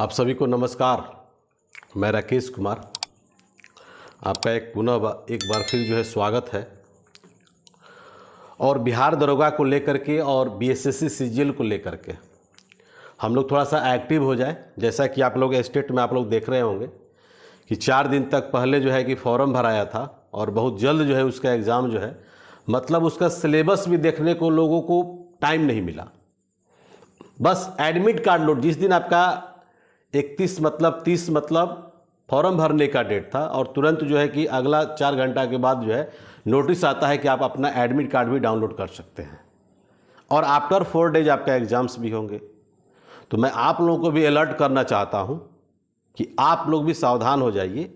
आप सभी को नमस्कार। मैं राकेश कुमार, आपका एक बार फिर जो है स्वागत है। और बिहार दरोगा को लेकर के और बीएसएससी सीजीएल को लेकर के हम लोग थोड़ा सा एक्टिव हो जाए। जैसा कि आप लोग स्टेट में आप लोग देख रहे होंगे कि 4 दिन तक पहले जो है कि फॉर्म भराया था और बहुत जल्द जो है उसका एग्ज़ाम जो है, मतलब उसका सिलेबस भी देखने को लोगों को टाइम नहीं मिला। बस एडमिट कार्ड लोड, जिस दिन आपका 30 फॉर्म भरने का डेट था और तुरंत जो है कि अगला 4 घंटा के बाद जो है नोटिस आता है कि आप अपना एडमिट कार्ड भी डाउनलोड कर सकते हैं और आफ्टर 4 डेज आपका एग्ज़ाम्स भी होंगे। तो मैं आप लोगों को भी अलर्ट करना चाहता हूं कि आप लोग भी सावधान हो जाइए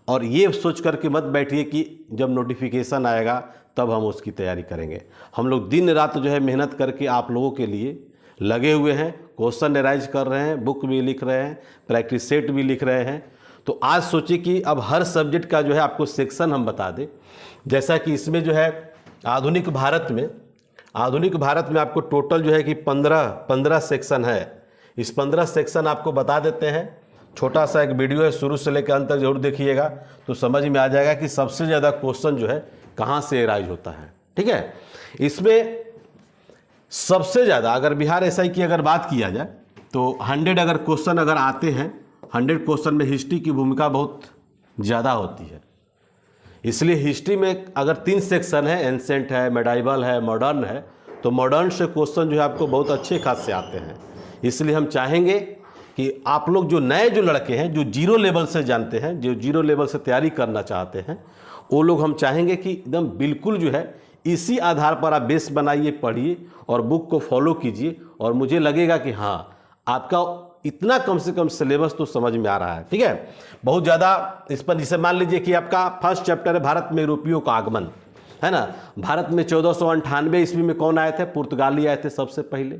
और ये सोच करके मत बैठिए कि जब नोटिफिकेशन आएगा तब हम उसकी तैयारी करेंगे। हम लोग दिन रात जो है मेहनत करके आप लोगों के लिए लगे हुए हैं, क्वेश्चन एनालाइज कर रहे हैं, बुक भी लिख रहे हैं, प्रैक्टिस सेट भी लिख रहे हैं। तो आज सोचिए कि अब हर सब्जेक्ट का जो है आपको सेक्शन हम बता दें। जैसा कि इसमें जो है आधुनिक भारत में आपको टोटल जो है कि 15 सेक्शन है। इस 15 सेक्शन आपको बता देते हैं। छोटा सा एक वीडियो है, शुरू से लेकर अंत तक जरूर देखिएगा तो समझ में आ जाएगा कि सबसे ज़्यादा क्वेश्चन जो है कहाँ से एराइज होता है। ठीक है, इसमें सबसे ज़्यादा अगर बिहार एसआई की अगर बात किया जाए तो 100 अगर क्वेश्चन अगर आते हैं, 100 क्वेश्चन में हिस्ट्री की भूमिका बहुत ज़्यादा होती है। इसलिए हिस्ट्री में अगर 3 सेक्शन है, एंसेंट है, मेडाइवल है, मॉडर्न है, तो मॉडर्न से क्वेश्चन जो है आपको बहुत अच्छे खासे आते हैं। इसलिए हम चाहेंगे कि आप लोग जो नए लड़के हैं, जो जीरो लेवल से जानते हैं, जो जीरो लेवल से तैयारी करना चाहते हैं, वो लोग हम चाहेंगे कि एकदम बिल्कुल जो है इसी आधार पर आप बेस बनाइए, पढ़िए और बुक को फॉलो कीजिए और मुझे लगेगा कि हाँ, आपका इतना कम से कम सिलेबस तो समझ में आ रहा है। ठीक है, बहुत ज़्यादा इस पर जैसे मान लीजिए कि आपका फर्स्ट चैप्टर है भारत में यूरोपियों का आगमन, है ना। भारत में 1498 ईस्वी में कौन आए थे? पुर्तगाली आए थे सबसे पहले।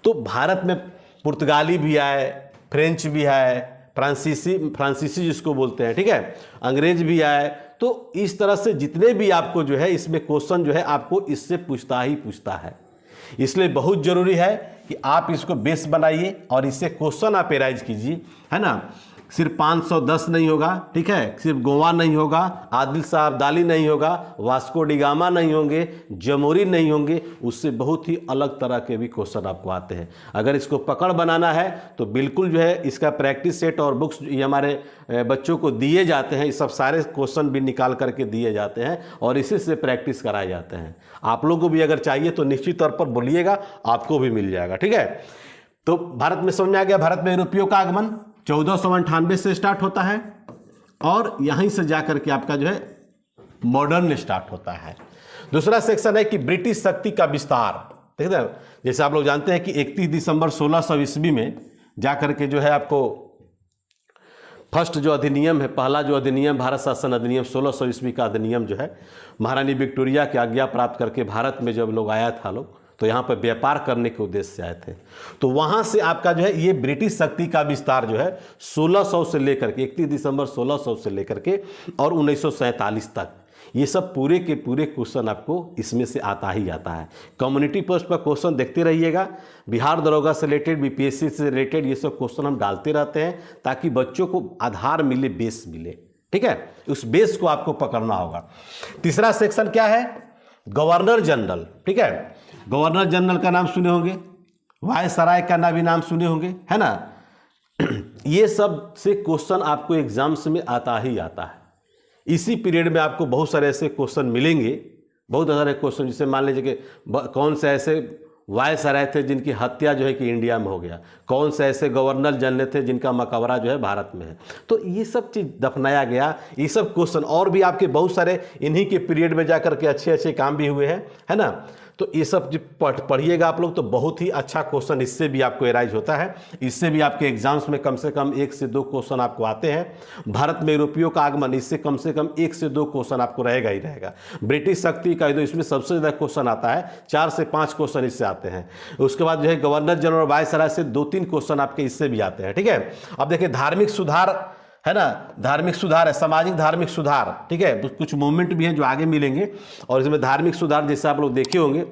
तो भारत में पुर्तगाली भी आए, फ्रेंच भी आए, फ्रांसीसी जिसको बोलते हैं, ठीक है, अंग्रेज भी आए। तो इस तरह से जितने भी आपको जो है इसमें क्वेश्चन जो है आपको इससे पूछता ही पूछता है। इसलिए बहुत जरूरी है कि आप इसको बेस बनाइए और इससे क्वेश्चन आप एराइज कीजिए, है ना। सिर्फ 510 नहीं होगा, ठीक है, सिर्फ गोवा नहीं होगा, आदिल शाह अब्दाली नहीं होगा, वास्को डिगामा नहीं होंगे, जमोरी नहीं होंगे, उससे बहुत ही अलग तरह के भी क्वेश्चन आपको आते हैं। अगर इसको पकड़ बनाना है तो बिल्कुल जो है इसका प्रैक्टिस सेट और बुक्स ये हमारे बच्चों को दिए जाते हैं। ये सब सारे क्वेश्चन भी निकाल करके दिए जाते हैं और इसी से प्रैक्टिस कराए जाते हैं। आप लोगों को भी अगर चाहिए तो निश्चित तौर पर बोलिएगा, आपको भी मिल जाएगा। ठीक है, तो भारत में समझ में आ गया। भारत में यूरोपियों का आगमन 1498 से स्टार्ट होता है और यहीं से जाकर के आपका जो है मॉडर्न स्टार्ट होता है। दूसरा सेक्शन है कि ब्रिटिश शक्ति का विस्तार। ठीक है, जैसे आप लोग जानते हैं कि 31 दिसंबर 1600 ईस्वी में जाकर के जो है आपको फर्स्ट जो अधिनियम है, पहला जो अधिनियम, भारत शासन अधिनियम 1600 ईस्वी का अधिनियम जो है महारानी विक्टोरिया की आज्ञा प्राप्त करके भारत में जब लोग आया था लोग, तो यहाँ पर व्यापार करने के उद्देश्य से आए थे। तो वहाँ से आपका जो है ये ब्रिटिश शक्ति का विस्तार जो है 1600 से लेकर के 31 दिसंबर 1600 से लेकर के और 1947 तक, ये सब पूरे के पूरे क्वेश्चन आपको इसमें से आता ही आता है। कम्युनिटी पोस्ट पर क्वेश्चन देखते रहिएगा। बिहार दरोगा से रिलेटेड, बीपीएससी से रिलेटेड ये सब क्वेश्चन हम डालते रहते हैं ताकि बच्चों को आधार मिले, बेस मिले। ठीक है, उस बेस को आपको पकड़ना होगा। तीसरा सेक्शन क्या है? Governor general. ठीक है, गवर्नर जनरल का नाम सुने होंगे, वायसराय का ना भी नाम सुने होंगे, है ना। ये सब से क्वेश्चन आपको एग्जाम्स में आता ही आता है। इसी पीरियड में आपको बहुत सारे ऐसे क्वेश्चन मिलेंगे, बहुत सारे क्वेश्चन, जिसे मान लीजिए कि कौन से ऐसे वायसराय थे जिनकी हत्या जो है कि इंडिया में हो गया, कौन से ऐसे गवर्नर जनरल थे जिनका मकबरा जो है भारत में है। तो ये सब चीज़ दफनाया गया। ये सब क्वेश्चन और भी आपके बहुत सारे इन्हीं के पीरियड में जाकर के अच्छे अच्छे काम भी हुए हैं, है ना। तो ये सब जो पढ़िएगा आप लोग तो बहुत ही अच्छा क्वेश्चन इससे भी आपको एराइज होता है। इससे भी आपके एग्जाम्स में कम से कम 1 से 2 क्वेश्चन आपको आते हैं। भारत में यूरोपियों का आगमन, इससे कम से कम 1 से 2 क्वेश्चन आपको रहेगा ही रहेगा। ब्रिटिश शक्ति का तो इसमें सबसे ज़्यादा क्वेश्चन आता है, 4 से 5 क्वेश्चन इससे आते हैं। उसके बाद जो है गवर्नर जनरल और वायसराय से 2-3 क्वेश्चन आपके इससे भी आते हैं। ठीक है, अब देखिए धार्मिक सुधार है ना, धार्मिक सुधार है, सामाजिक धार्मिक सुधार, ठीक है, कुछ मूवमेंट भी हैं जो आगे मिलेंगे। और इसमें धार्मिक सुधार जैसे आप लोग देखे होंगे,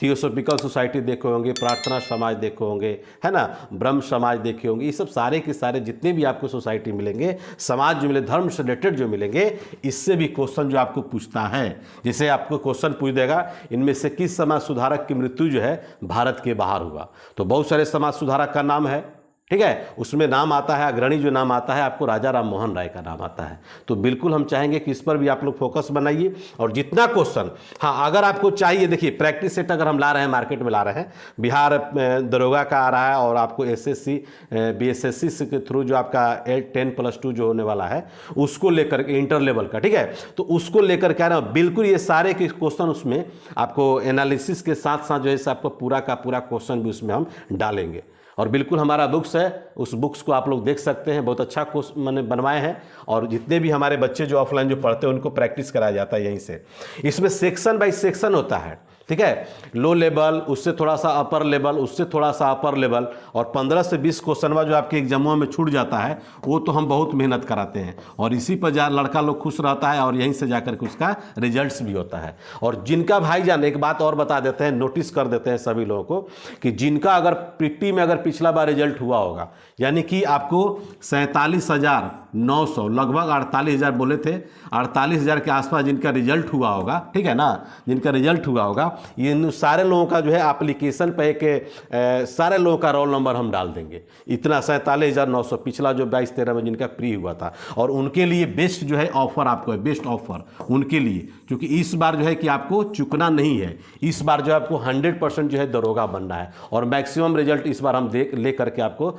थियोसॉफिकल सोसाइटी देखे होंगे, प्रार्थना समाज देखे होंगे, है ना, ब्रह्म समाज देखे होंगे, ये सब सारे के सारे जितने भी आपको सोसाइटी मिलेंगे, समाज जो मिले, धर्म से रिलेटेड जो मिलेंगे, इससे भी क्वेश्चन जो आपको पूछता है। जैसे आपको क्वेश्चन पूछ देगा इनमें से किस समाज सुधारक की मृत्यु जो है भारत के बाहर हुआ, तो बहुत सारे समाज सुधारक का नाम है, ठीक है, उसमें नाम आता है, अग्रणी जो नाम आता है आपको राजा राम मोहन राय का नाम आता है। तो बिल्कुल हम चाहेंगे कि इस पर भी आप लोग फोकस बनाइए और जितना क्वेश्चन, हाँ अगर आपको चाहिए, देखिए प्रैक्टिस सेट अगर हम ला रहे हैं, मार्केट में ला रहे हैं, बिहार दरोगा का आ रहा है और आपको एसएससी बीएसएससी के थ्रू जो आपका 10+2 जो होने वाला है उसको लेकर के, इंटर लेवल का, ठीक है, तो उसको लेकर के आ रहे हैं, बिल्कुल ये सारे के क्वेश्चन उसमें आपको एनालिसिस के साथ साथ जो है आपको पूरा का पूरा क्वेश्चन भी उसमें हम डालेंगे। और बिल्कुल हमारा बुक्स है, उस बुक्स को आप लोग देख सकते हैं, बहुत अच्छा कोर्स मैंने बनवाए हैं। और जितने भी हमारे बच्चे जो ऑफलाइन जो पढ़ते हैं उनको प्रैक्टिस कराया जाता है यहीं से। इसमें सेक्शन बाय सेक्शन होता है, ठीक है, लो लेवल, उससे थोड़ा सा अपर लेवल, उससे थोड़ा सा अपर लेवल, और 15 से 20 क्वेश्चनवा जो आपके एग्जामों में छूट जाता है वो तो हम बहुत मेहनत कराते हैं और इसी पर लड़का लोग खुश रहता है और यहीं से जाकर के उसका रिजल्ट्स भी होता है। और जिनका भाईजान, एक बात और बता देते हैं, नोटिस कर देते हैं सभी लोगों को कि जिनका अगर प्रीटी में अगर पिछला बार रिजल्ट हुआ होगा, यानी कि आपको 47,900 लगभग 48,000 बोले थे, 48,000 के आसपास जिनका रिजल्ट हुआ होगा, ठीक है ना, जिनका रिजल्ट हुआ होगा, इन सारे लोगों का जो है एप्लीकेशन पे के सारे लोगों का रोल नंबर हम डाल देंगे। इतना 47,900 पिछला जो 22-23 में जिनका प्री हुआ था, और उनके लिए बेस्ट जो है ऑफर आपको है, बेस्ट ऑफर उनके लिए, क्योंकि इस बार जो है कि आपको चुकना नहीं है, इस बार जो है आपको 100% जो है दरोगा बनना है और मैक्सिमम रिजल्ट इस बार हम ले करके आपको,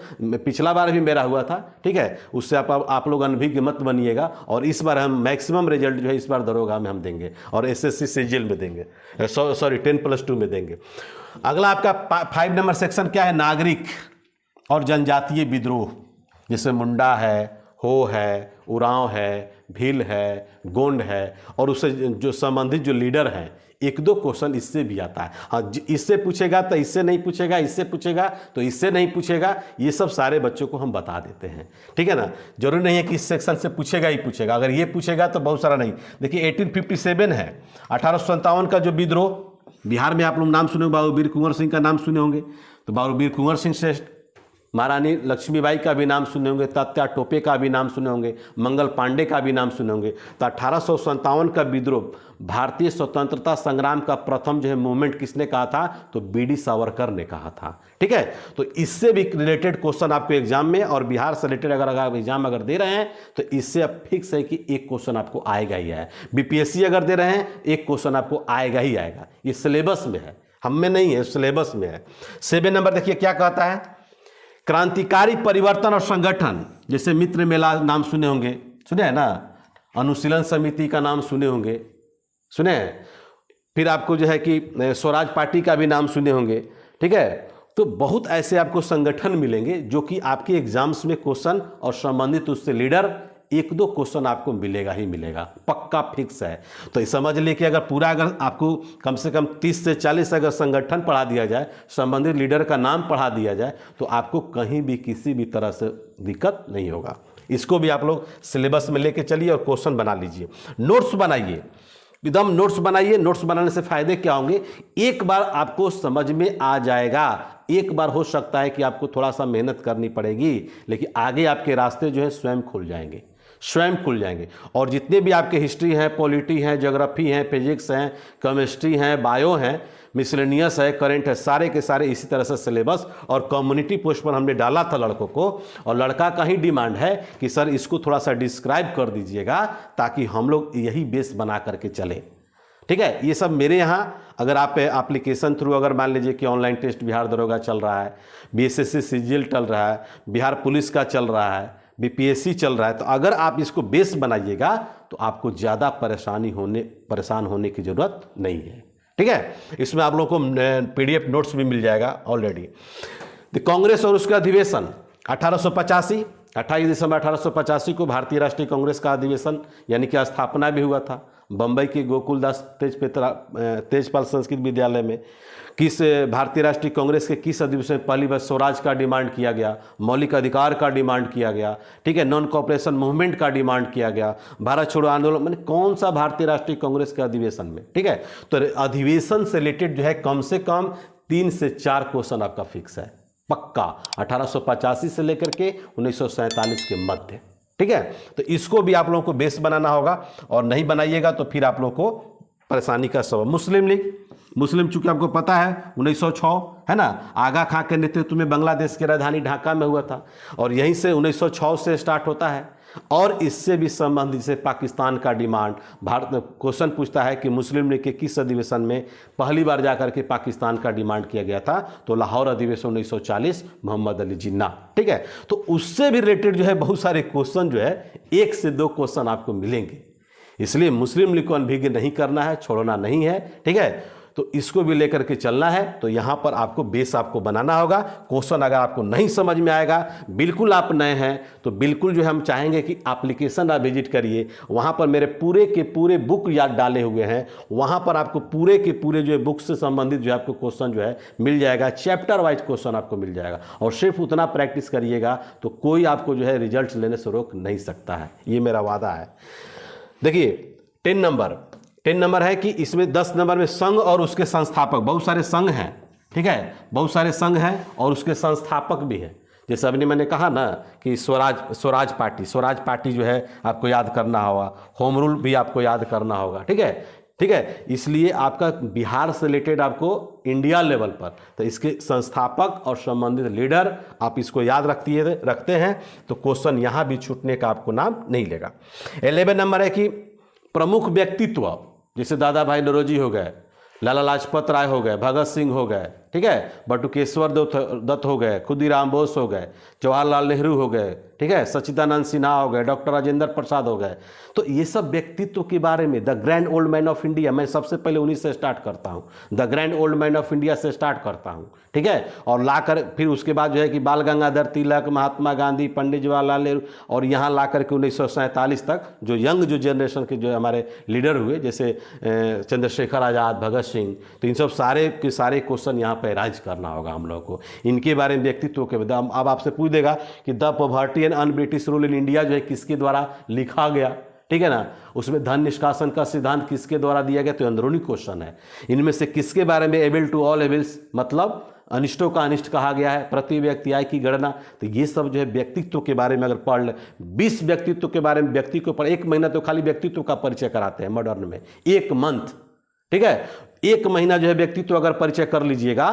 पिछला बार भी मेरा हुआ था, ठीक है, उससे आप लोग अनभिज्ञ मत बनिएगा, और इस बार हम मैक्सिमम रिजल्ट जो है इस बार दरोगा में हम देंगे और एसएससी सीजीएल में देंगे, सॉरी 10+2 में देंगे। अगला आपका 5 नंबर सेक्शन क्या है, नागरिक और जनजातीय विद्रोह, जैसे मुंडा है, हो है, उरांव है, भील है, गोंड है, और उससे जो संबंधित जो लीडर हैं, 1-2 क्वेश्चन इससे भी आता है। हाँ, इससे पूछेगा तो इससे नहीं पूछेगा, इससे पूछेगा तो इससे नहीं पूछेगा, ये सब सारे बच्चों को हम बता देते हैं, ठीक है ना। जरूरी नहीं है कि इस सेक्शन से पूछेगा ही पूछेगा, अगर ये पूछेगा तो बहुत सारा नहीं। देखिए 1857 है, 1857 का जो विद्रोह, बिहार में आप लोग नाम सुने, बाबू वीर कुंवर सिंह का नाम सुने होंगे, तो बाबू वीर कुंवर सिंह श्रेष्ठ, महारानी लक्ष्मीबाई का भी नाम सुने होंगे, तात्या टोपे का भी नाम सुने होंगे, मंगल पांडे का भी नाम सुने होंगे। तो 1857 का विद्रोह भारतीय स्वतंत्रता संग्राम का प्रथम जो है मूवमेंट किसने कहा था, तो बीडी सावरकर ने कहा था, ठीक है। तो इससे भी रिलेटेड क्वेश्चन आपको एग्जाम में, और बिहार से रिलेटेड अगर एग्जाम अगर दे रहे हैं तो इससे अब फिक्स है कि एक क्वेश्चन आपको आएगा ही आएगा। बीपीएससी अगर दे रहे हैं एक क्वेश्चन आपको आएगा ही आएगा, ये सिलेबस में है, हम में नहीं है, सिलेबस में है। 7 नंबर देखिए क्या कहता है, क्रांतिकारी परिवर्तन और संगठन, जैसे मित्र मेला नाम सुने होंगे, सुने हैं ना, अनुशीलन समिति का नाम सुने होंगे, सुने हैं, फिर आपको जो है कि स्वराज पार्टी का भी नाम सुने होंगे, ठीक है। तो बहुत ऐसे आपको संगठन मिलेंगे जो कि आपके एग्जाम्स में क्वेश्चन और संबंधित उससे लीडर 1-2 क्वेश्चन आपको मिलेगा ही मिलेगा, पक्का फिक्स है। तो समझ लिए कि अगर पूरा, अगर आपको कम से कम 30 से 40 अगर संगठन पढ़ा दिया जाए, संबंधित लीडर का नाम पढ़ा दिया जाए, तो आपको कहीं भी किसी भी तरह से दिक्कत नहीं होगा। इसको भी आप लोग सिलेबस में लेके चलिए और क्वेश्चन बना लीजिए, नोट्स बनाइए, एकदम नोट्स बनाइए। नोट्स बनाने से फायदे क्या होंगे, एक बार आपको समझ में आ जाएगा, एक बार हो सकता है कि आपको थोड़ा सा मेहनत करनी पड़ेगी, लेकिन आगे आपके रास्ते जो है स्वयं खुल जाएंगे, स्वयं खुल जाएंगे। और जितने भी आपके हिस्ट्री हैं, पॉलिटी हैं, ज्योग्राफी हैं, फिजिक्स हैं, केमिस्ट्री हैं, बायो हैं, मिसलेनियस है, करंट है, सारे के सारे इसी तरह से सिलेबस। और कम्युनिटी पोस्ट पर हमने डाला था लड़कों को, और लड़का का ही डिमांड है कि सर इसको थोड़ा सा डिस्क्राइब कर दीजिएगा ताकि हम लोग यही बेस बना करके चलें, ठीक है। ये सब मेरे यहाँ, अगर आप एप्लीकेशन थ्रू, अगर मान लीजिए कि ऑनलाइन टेस्ट बिहार दरोगा चल रहा है, बीएसएससी सीजीएल चल रहा है, बिहार पुलिस का चल रहा है, बीपीएससी चल रहा है, तो अगर आप इसको बेस बनाइएगा तो आपको ज़्यादा परेशान होने की ज़रूरत नहीं है, ठीक है। इसमें आप लोगों को पीडीएफ नोट्स भी मिल जाएगा ऑलरेडी। कांग्रेस और उसका अधिवेशन 1885, 28 दिसंबर 1885 को भारतीय राष्ट्रीय कांग्रेस का अधिवेशन यानी कि स्थापना भी हुआ था। बम्बई के गोकुलदास तेजपाल संस्कृत विद्यालय में किस भारतीय राष्ट्रीय कांग्रेस के किस अधिवेशन में पहली बार स्वराज का डिमांड किया गया, मौलिक अधिकार का डिमांड किया गया, ठीक है, नॉन कॉपरेशन मूवमेंट का डिमांड किया गया, भारत छोड़ो आंदोलन, मैंने कौन सा भारतीय राष्ट्रीय कांग्रेस के अधिवेशन में, ठीक है। तो अधिवेशन से रिलेटेड जो है कम से कम 3 से 4 क्वेश्चन आपका फिक्स है पक्का, 1885 से लेकर के 1947 के मध्य, ठीक है। तो इसको भी आप लोगों को बेस बनाना होगा, और नहीं बनाइएगा तो फिर आप लोगों को परेशानी का सबब। मुस्लिम लीग, मुस्लिम चूंकि आपको पता है 1906 है ना, आगा खां के नेतृत्व में बांग्लादेश की राजधानी ढाका में हुआ था, और यहीं से 1906 से स्टार्ट होता है। और इससे भी संबंधित से पाकिस्तान का डिमांड, भारत में क्वेश्चन पूछता है कि मुस्लिम लीग के किस अधिवेशन में पहली बार जाकर के पाकिस्तान का डिमांड किया गया था, तो लाहौर अधिवेशन 1940, मोहम्मद अली जिन्ना, ठीक है। तो उससे भी रिलेटेड जो है बहुत सारे क्वेश्चन जो है 1 से 2 क्वेश्चन आपको मिलेंगे, इसलिए मुस्लिम लीग को अनभिज्ञ नहीं करना है, छोड़ना नहीं है, ठीक है। तो इसको भी लेकर के चलना है, तो यहाँ पर आपको बेस आपको बनाना होगा। क्वेश्चन अगर आपको नहीं समझ में आएगा, बिल्कुल आप नए हैं, तो बिल्कुल जो है हम चाहेंगे कि एप्लीकेशन आप विजिट करिए, वहाँ पर मेरे पूरे के पूरे बुक याद डाले हुए हैं, वहाँ पर आपको पूरे के पूरे जो है बुक से संबंधित जो है आपको क्वेश्चन जो है मिल जाएगा, चैप्टर वाइज क्वेश्चन आपको मिल जाएगा, और सिर्फ उतना प्रैक्टिस करिएगा तो कोई आपको जो है रिजल्ट लेने से रोक नहीं सकता है, ये मेरा वादा है। देखिए 10 नंबर है कि इसमें 10 नंबर में संघ और उसके संस्थापक, बहुत सारे संघ हैं, ठीक है, बहुत सारे संघ हैं और उसके संस्थापक भी हैं। जैसे अभी मैंने कहा ना कि स्वराज पार्टी जो है आपको याद करना होगा, होम रूल भी आपको याद करना होगा, ठीक है। इसलिए आपका बिहार से रिलेटेड आपको इंडिया लेवल पर, तो इसके संस्थापक और संबंधित लीडर आप इसको याद रखते हैं तो क्वेश्चन यहाँ भी छूटने का आपको नाम नहीं लेगा। 11 नंबर है कि प्रमुख व्यक्तित्व, जैसे दादा भाई नौरोजी हो गए, लाला लाजपत राय हो गए, भगत सिंह हो गए, ठीक है, बटुकेश्वर दत्त हो गए, खुदीराम बोस हो गए, जवाहरलाल नेहरू हो गए, ठीक है, सच्चिदानंद सिन्हा हो गए, डॉक्टर राजेंद्र प्रसाद हो गए। तो ये सब व्यक्तित्व के बारे में, the grand old man of India, मैं सबसे पहले उन्हीं से स्टार्ट करता हूँ, the grand old man of India से स्टार्ट करता हूँ, ठीक है। और लाकर फिर उसके बाद जो है कि बाल गंगाधर तिलक, महात्मा गांधी, पंडित जवाहरलाल नेहरू, और यहाँ ला करके 1947 तक जो यंग जो जनरेशन के जो हमारे लीडर हुए, जैसे चंद्रशेखर आज़ाद, भगत सिंह, तो इन सब सारे के सारे क्वेश्चन यहाँ पर राइज करना होगा हम लोग को, इनके बारे में, व्यक्तित्व के। अब आपसे पूछ देगा कि the poverty and un British rule in India जो है किसके द्वारा लिखा गया, ठीक है ना, उसमें धन निष्कासन का सिद्धांत किसके द्वारा दिया गया, तो अंदरूनी क्वेश्चन है। इनमें से किसके बारे में एबल टू ऑल एबल्स, मतलब अनिष्टों का अनिष्ट कहा गया है, प्रति व्यक्ति आय की गणना, तो ये सब जो है व्यक्तित्व के बारे में अगर पढ़ ले, 20 व्यक्तित्व के बारे में, व्यक्ति को पढ़, 1 महीना तो खाली व्यक्तित्व का परिचय कराते हैं मॉडर्न में, 1 मंथ, ठीक है, 1 महीना जो है व्यक्तित्व अगर परिचय कर लीजिएगा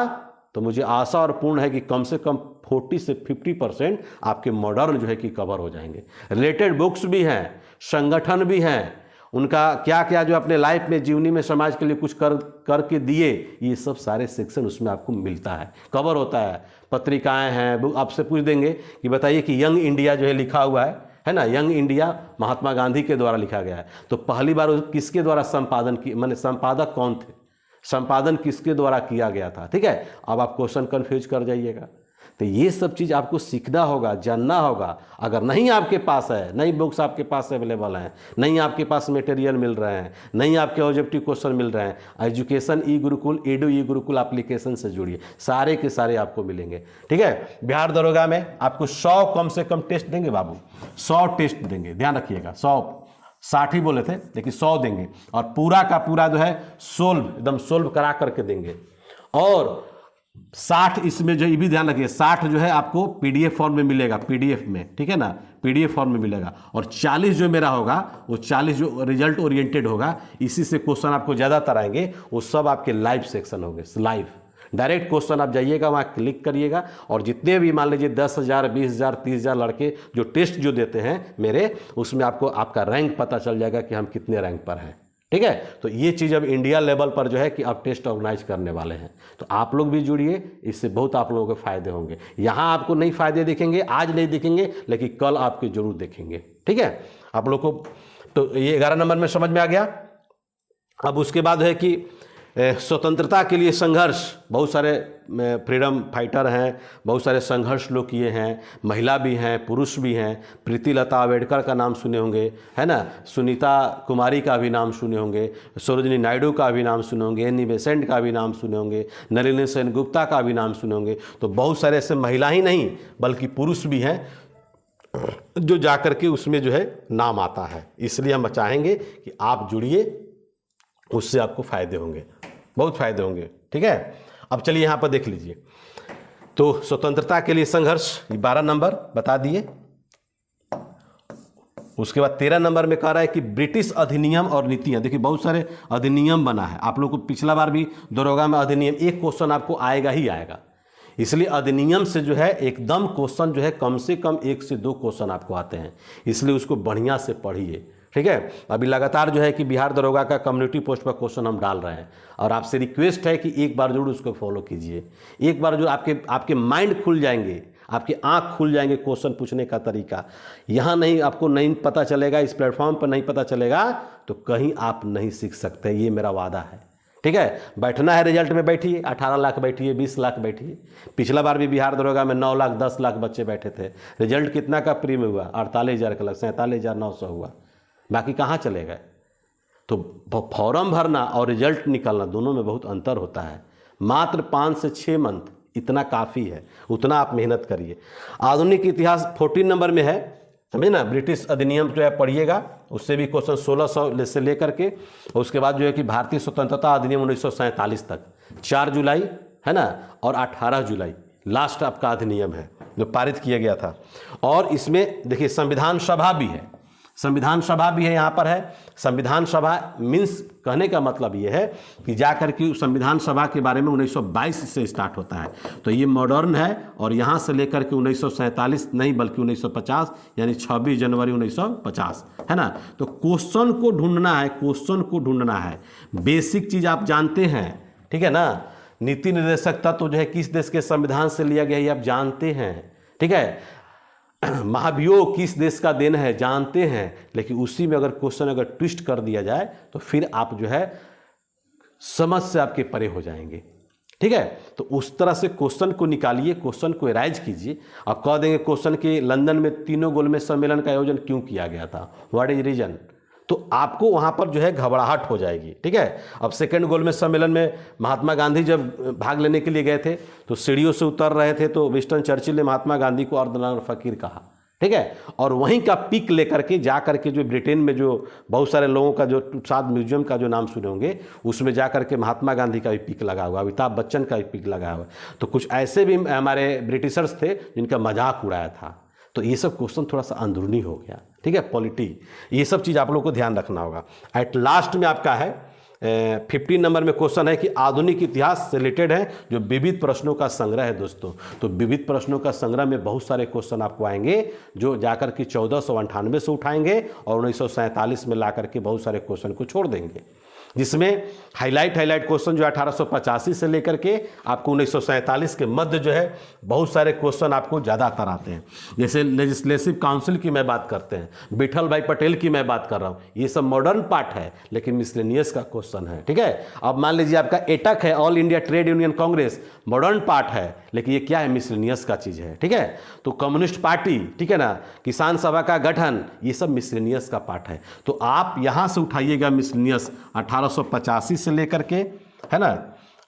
तो मुझे आशा और पूर्ण है कि कम से कम 40 से 50% आपके मॉडर्न जो है कि कवर हो जाएंगे। रिलेटेड बुक्स भी हैं, संगठन भी हैं, उनका क्या क्या जो अपने लाइफ में, जीवनी में, समाज के लिए कुछ करके दिए, ये सब सारे सेक्शन उसमें आपको मिलता है, कवर होता है। पत्रिकाएं हैं, आपसे पूछ देंगे कि बताइए कि यंग इंडिया जो है लिखा हुआ है ना, यंग इंडिया महात्मा गांधी के द्वारा लिखा गया है, तो पहली बार किसके द्वारा संपादन की, माने संपादक कौन थे, संपादन किसके द्वारा किया गया था, ठीक है। अब आप क्वेश्चन कंफ्यूज कर जाइएगा, तो ये सब चीज़ आपको सीखना होगा, जानना होगा। अगर नहीं आपके पास है, नहीं बुक्स आपके पास अवेलेबल हैं, नहीं आपके पास मटेरियल मिल रहे हैं, नहीं आपके ऑब्जेक्टिव क्वेश्चन मिल रहे हैं, एजुकेशन ई गुरुकुल, एडू ई गुरुकुल एप्लीकेशन से जुड़िए, सारे के सारे आपको मिलेंगे, ठीक है। बिहार दरोगा में आपको 100 कम से कम टेस्ट देंगे बाबू, 100 टेस्ट देंगे, ध्यान रखिएगा, 60 ही बोले थे लेकिन 100 देंगे, और पूरा का पूरा जो है एकदम सोल्व करा करके देंगे। और 60 इसमें जो, ये भी ध्यान रखिए, 60 जो है आपको पीडीएफ फॉर्म में मिलेगा, पीडीएफ में, ठीक है ना, पीडीएफ फॉर्म में मिलेगा। और 40 जो मेरा होगा, वो 40 जो रिजल्ट ओरिएंटेड होगा, इसी से क्वेश्चन आपको ज़्यादातर आएंगे, वो सब आपके लाइव सेक्शन होंगे, लाइव डायरेक्ट क्वेश्चन। आप जाइएगा वहाँ क्लिक करिएगा, और जितने भी मान लीजिए 10,000, 20,000, 30,000 लड़के जो टेस्ट जो देते हैं मेरे, उसमें आपको आपका रैंक पता चल जाएगा कि हम कितने रैंक पर हैं, ठीक है। तो ये चीज़ अब इंडिया लेवल पर जो है कि आप टेस्ट ऑर्गेनाइज करने वाले हैं, तो आप लोग भी जुड़िए, इससे बहुत आप लोगों के फायदे होंगे। यहाँ आपको नहीं फायदे दिखेंगे, आज नहीं दिखेंगे, लेकिन कल आपके जरूर देखेंगे, ठीक है। आप लोग को तो ये 11 नंबर में समझ में आ गया। अब उसके बाद है कि स्वतंत्रता के लिए संघर्ष, बहुत सारे फ्रीडम फाइटर हैं, बहुत सारे संघर्ष लोग किए हैं, महिला भी हैं, पुरुष भी हैं। प्रीति लता अम्बेडकर का नाम सुने होंगे, है ना, सुनीता कुमारी का भी नाम सुने होंगे, सरोजिनी नायडू का भी नाम सुने होंगे, एनी बेसेंट का भी नाम सुने होंगे, नलिनी सेनगुप्ता का भी नाम सुने होंगे। तो बहुत सारे ऐसे महिला ही नहीं बल्कि पुरुष भी हैं जो जाकर के उसमें जो है नाम आता है। इसलिए हम चाहेंगे कि आप जुड़िए, उससे आपको फ़ायदे होंगे, बहुत फ़ायदे होंगे। ठीक है, अब चलिए यहाँ पर देख लीजिए। तो स्वतंत्रता के लिए संघर्ष 12 नंबर बता दिए। उसके बाद 13 नंबर में कह रहा है कि ब्रिटिश अधिनियम और नीतियाँ। देखिए बहुत सारे अधिनियम बना है, आप लोग को पिछला बार भी दरोगा में अधिनियम एक क्वेश्चन आपको आएगा ही आएगा, इसलिए अधिनियम से जो है एकदम क्वेश्चन जो है कम से कम 1 से 2 क्वेश्चन आपको आते हैं, इसलिए उसको बढ़िया से पढ़िए। ठीक है, अभी लगातार जो है कि बिहार दरोगा का कम्युनिटी पोस्ट पर क्वेश्चन हम डाल रहे हैं और आपसे रिक्वेस्ट है कि एक बार जरूर उसको फॉलो कीजिए। एक बार जो आपके माइंड खुल जाएंगे, आपके आंख खुल जाएंगे क्वेश्चन पूछने का तरीका। यहाँ नहीं आपको नहीं पता चलेगा, इस प्लेटफॉर्म पर नहीं पता चलेगा तो कहीं आप नहीं सीख सकते, ये मेरा वादा है। ठीक है, बैठना है रिजल्ट में बैठिए, 18 लाख बैठिए, 20 लाख बैठिए। पिछला बार भी बिहार दरोगा में 9 लाख 10 लाख बच्चे बैठे थे। रिजल्ट कितना का प्री में हुआ? 48,000 का, 47,900 हुआ, बाकी कहाँ चले गए? तो फॉर्म भरना और रिजल्ट निकलना दोनों में बहुत अंतर होता है। मात्र 5 से 6 मंथ इतना काफ़ी है, उतना आप मेहनत करिए। आधुनिक इतिहास 14 नंबर में है, समझे ना। ब्रिटिश अधिनियम जो है पढ़िएगा, उससे भी क्वेश्चन 1600 से लेकर के, उसके बाद जो है कि भारतीय स्वतंत्रता अधिनियम 1947 तक, 4 जुलाई है ना और 18 जुलाई लास्ट आपका अधिनियम है जो पारित किया गया था। और इसमें देखिए संविधान सभा भी है, संविधान सभा भी है यहाँ पर है। संविधान सभा मीन्स कहने का मतलब ये है कि जाकर के संविधान सभा के बारे में 1922 से स्टार्ट होता है, तो ये मॉडर्न है। और यहाँ से लेकर के 1947 नहीं बल्कि 1950 यानी 26 जनवरी 1950 है ना। तो क्वेश्चन को ढूंढना है, क्वेश्चन को ढूंढना है। बेसिक चीज़ आप जानते हैं, ठीक है ना। नीति निर्देशक तत्व जो है किस देश के संविधान से लिया गया ये आप जानते हैं, ठीक है। महाभियोग किस देश का देन है जानते हैं, लेकिन उसी में अगर क्वेश्चन अगर ट्विस्ट कर दिया जाए तो फिर आप जो है समझ से आपके परे हो जाएंगे। ठीक है, तो उस तरह से क्वेश्चन को निकालिए, क्वेश्चन को एराइज कीजिए। आप कह देंगे क्वेश्चन के लंदन में तीनों गोलमेज सम्मेलन का आयोजन क्यों किया गया था, व्हाट इज रीजन, तो आपको वहाँ पर जो है घबराहट हो जाएगी। ठीक है, अब सेकंड गोलमेज सम्मेलन में महात्मा गांधी जब भाग लेने के लिए गए थे तो सीढ़ियों से उतर रहे थे तो विंस्टन चर्चिल ने महात्मा गांधी को अर्धनार फकीर कहा। ठीक है, और वहीं का पिक लेकर के जा करके जो ब्रिटेन में जो बहुत सारे लोगों का जो साथ म्यूजियम का जो नाम सुने होंगे उसमें जा करके महात्मा गांधी का भी पिक लगा हुआ, अमिताभ बच्चन का भी पिक लगा हुआ। तो कुछ ऐसे भी हमारे ब्रिटिशर्स थे जिनका मजाक उड़ाया था। तो ये सब क्वेश्चन थोड़ा सा अंदरूनी हो गया। ठीक है, पॉलिटी, ये सब चीज़ आप लोगों को ध्यान रखना होगा। एट लास्ट में आपका है 15 नंबर में क्वेश्चन है कि आधुनिक इतिहास से रिलेटेड है जो विविध प्रश्नों का संग्रह है दोस्तों। तो विविध प्रश्नों का संग्रह में बहुत सारे क्वेश्चन आपको आएंगे जो जाकर के 1498 से उठाएंगे और 1947 में ला करके बहुत सारे क्वेश्चन को छोड़ देंगे, जिसमें हाईलाइट क्वेश्चन जो 1885 से लेकर के आपको 1947 के मध्य जो है बहुत सारे क्वेश्चन आपको ज़्यादातर आते हैं। जैसे लेजिस्लेटिव काउंसिल की मैं बात करते हैं, विठल भाई पटेल की मैं बात कर रहा हूँ, ये सब मॉडर्न पार्ट है लेकिन मिसलेनियस का क्वेश्चन है। ठीक है, अब मान लीजिए आपका एटक है, all India trade union Congress, modern part है लेकिन ये क्या है, मिसलेनियस का चीज़ है। ठीक है, तो कम्युनिस्ट पार्टी, ठीक है ना, किसान सभा का गठन, ये सब मिसलेनियस का पार्ट है। तो आप यहाँ से उठाइएगा मिसलेनियस 1885 से लेकर के, है ना,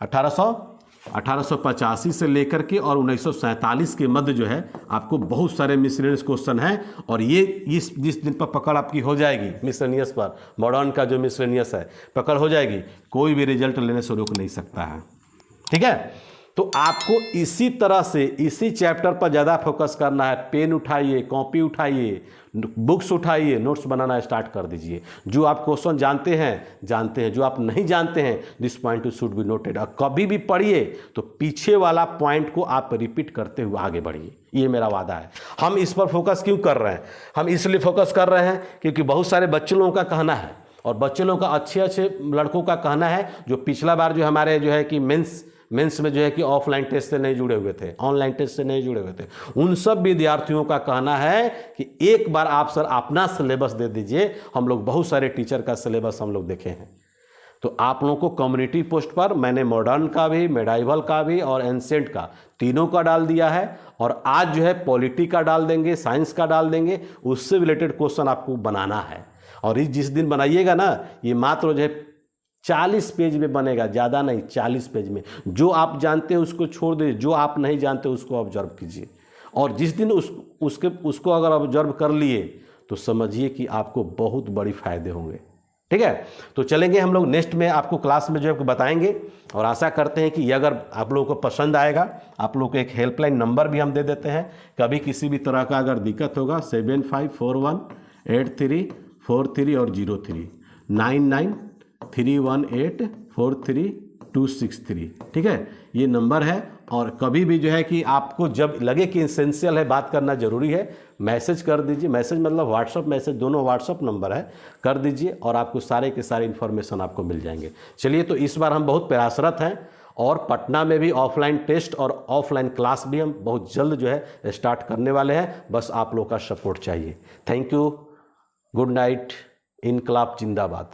1885 से लेकर के और 1947 के मध्य जो है आपको बहुत सारे मिसलेनियस क्वेश्चन हैं। और ये जिस दिन पर पकड़ आपकी हो जाएगी मिसलेनियस पर, मॉडर्न का जो मिसलेनियस है पकड़ हो जाएगी, कोई भी रिजल्ट लेने से रोक नहीं सकता है। ठीक है, तो आपको इसी तरह से इसी चैप्टर पर ज़्यादा फोकस करना है। पेन उठाइए, कॉपी उठाइए, बुक्स उठाइए, नोट्स बनाना स्टार्ट कर दीजिए। जो आप क्वेश्चन जानते हैं, जो आप नहीं जानते हैं, this point should be noted. और कभी भी पढ़िए तो पीछे वाला पॉइंट को आप रिपीट करते हुए आगे बढ़िए, ये मेरा वादा है। हम इस पर फोकस क्यों कर रहे हैं? हम इसलिए फोकस कर रहे हैं क्योंकि बहुत सारे बच्चे लोगों का कहना है और बच्चे लोगों का अच्छे लड़कों का कहना है जो पिछला बार जो हमारे जो है कि मेंस में जो है कि ऑफलाइन टेस्ट से नहीं जुड़े हुए थे, ऑनलाइन टेस्ट से नहीं जुड़े हुए थे, उन सब विद्यार्थियों का कहना है कि एक बार आप सर अपना सिलेबस दे दीजिए। हम लोग बहुत सारे टीचर का सिलेबस हम लोग देखे हैं, तो आप लोगों को कम्युनिटी पोस्ट पर मैंने मॉडर्न का भी, मेडाइवल का भी और एंसेंट का तीनों का डाल दिया है। और आज जो है पॉलिटी का डाल देंगे, साइंस का डाल देंगे, उससे रिलेटेड क्वेश्चन आपको बनाना है। और इस जिस दिन बनाइएगा ना, ये मात्र जो है 40 पेज में बनेगा, ज़्यादा नहीं, 40 पेज में। जो आप जानते हैं उसको छोड़ दीजिए, जो आप नहीं जानते उसको ऑब्जर्व कीजिए। और जिस दिन उसको अगर ऑब्जर्व कर लिए तो समझिए कि आपको बहुत बड़ी फायदे होंगे। ठीक है, तो चलेंगे हम लोग नेक्स्ट में, आपको क्लास में जो है बताएंगे। और आशा करते हैं कि ये अगर आप लोगों को पसंद आएगा, आप लोगों को एक हेल्पलाइन नंबर भी हम दे देते हैं, कभी किसी भी तरह का अगर दिक्कत होगा 75418343 और 03 9931843263। ठीक है, ये नंबर है। और कभी भी जो है कि आपको जब लगे कि इसेंशियल है, बात करना जरूरी है, मैसेज कर दीजिए। मैसेज मतलब व्हाट्सअप मैसेज, दोनों व्हाट्सअप नंबर है, कर दीजिए और आपको सारे के सारे इन्फॉर्मेशन आपको मिल जाएंगे। चलिए, तो इस बार हम बहुत प्रयासरत हैं और पटना में भी ऑफलाइन टेस्ट और ऑफलाइन क्लास भी हम बहुत जल्द जो है स्टार्ट करने वाले हैं। बस आप लोग का सपोर्ट चाहिए। थैंक यू, गुड नाइट, इनकलाब जिंदाबाद।